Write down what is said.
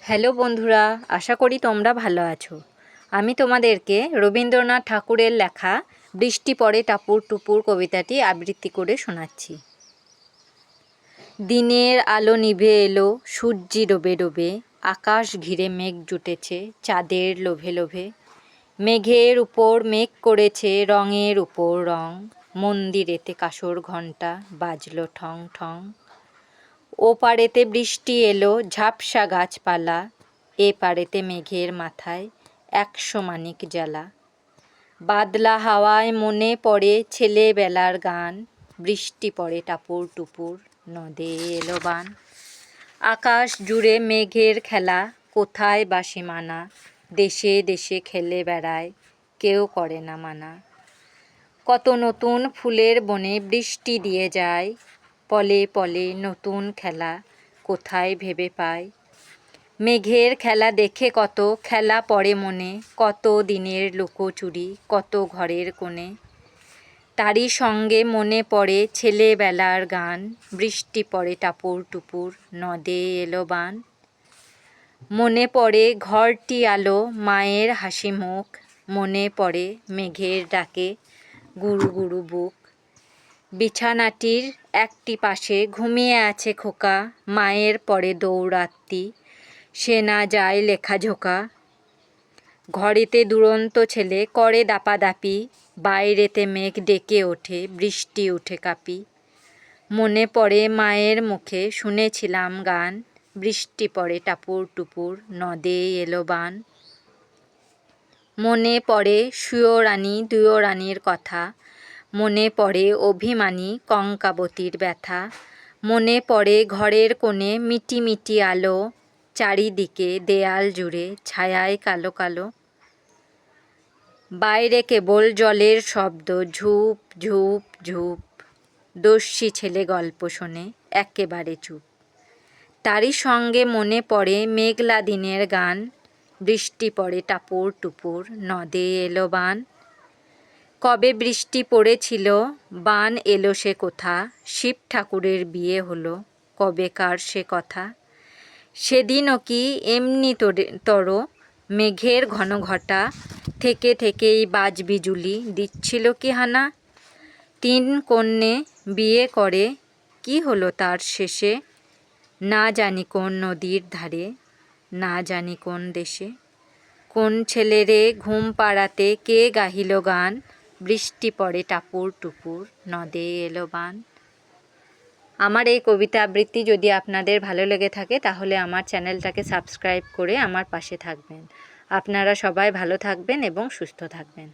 Hello বন্ধুরা, আশা করি তোমরা ভালো আছো। আমি তোমাদেরকে রবীন্দ্রনাথ ঠাকুরের লেখা বৃষ্টি পড়ে টাপুর টুপুর কবিতাটি আবৃত্তি করে শোনাচ্ছি। দিনের আলো নিভে এলো, সূর্যি ডোবে ডোবে, আকাশ ঘিরে মেঘ জুটেছে চাঁদের লোভে লোভে। মেঘের উপর মেঘ করেছে রঙের উপর রং, মন্দিরেতে কাসর ঘণ্টা বাজলো ঠং ঠং। ও পাড়েতে বৃষ্টি এলো ঝাপসা গাছপালা, এ পাড়েতে মেঘের মাথায় 100 মানিক জ্বালা। বাদলা হাওয়ায় মনে পড়ে ছেলেবেলার গান, বৃষ্টি পড়ে টাপুর টুপুর নদে এলো বান। আকাশ জুড়ে মেঘের খেলা, কোথায় বা সীমানা, দেশে দেশে খেলে বেড়ায় কেউ করে না মানা। কত নতুন ফুলের বনে বৃষ্টি দিয়ে যায়, পলে পলে নতুন খেলা কোথায় ভেবে পায়। মেঘের খেলা দেখে কত খেলা পড়ে মনে, কত দিনের লুকোচুরি কত ঘরের কোণে। তারই সঙ্গে মনে পড়ে ছেলেবেলার গান, বৃষ্টি পড়ে টাপুর টুপুর নদে এলো বান। মনে পড়ে ঘরটি আলো মায়ের হাসি মুখ, মনে পড়ে মেঘের ডাকে গুরু গুরু বুক। বিছানাটির একটি পাশে ঘুমিয়ে আছে খোকা, মায়ের পরে দৌড়াত্তি সে না যায় লেখাঝোকা। ঘরেতে দুরন্ত ছেলে করে দাপাদাপি, বাইরেতে মেঘ ডেকে ওঠে বৃষ্টি উঠে কাপি। মনে পড়ে মায়ের মুখে শুনেছিলাম গান, বৃষ্টি পড়ে টাপুর টুপুর নদে এলো বান। মনে পড়ে সুয়ো রানী দুয়ো রানীর কথা, মনে পড়ে অভিমানী কঙ্কাবতীর ব্যথা। মনে পড়ে ঘরের কোণে মিটি মিটি আলো, চারিদিকে দেয়াল জুড়ে ছায়ায় কালো কালো। বাইরে কেবল জলের শব্দ ঝুপ ঝুপ ঝুপ, দস্যি ছেলে গল্প শোনে একেবারে চুপ। তারই সঙ্গে মনে পড়ে মেঘলা দিনের গান, বৃষ্টি পড়ে টাপুর টুপুর নদে এলো বান। কবে বৃষ্টি পড়েছিল বান এলো সে কোথা, শিব ঠাকুরের বিয়ে হলো কবেকার সে কথা। সেদিনও কি এমনি তর মেঘের ঘন ঘটা, থেকে থেকেই বাজ বিজুলি দিচ্ছিল কি হানা। 3 কন্যে বিয়ে করে কি হলো তার শেষে, না জানি কোন নদীর ধারে না জানি কোন দেশে। কোন ছেলেরে ঘুম পাড়াতে কে গাহিল গান, বৃষ্টি পড়ে টাপুর টুপুর নদে এলো বান। আমার এই কবিতা আবৃত্তি যদি আপনাদের ভালো লেগে থাকে তাহলে আমার চ্যানেলটাকে সাবস্ক্রাইব করে আমার পাশে থাকবেন। আপনারা সবাই ভালো থাকবেন এবং সুস্থ থাকবেন।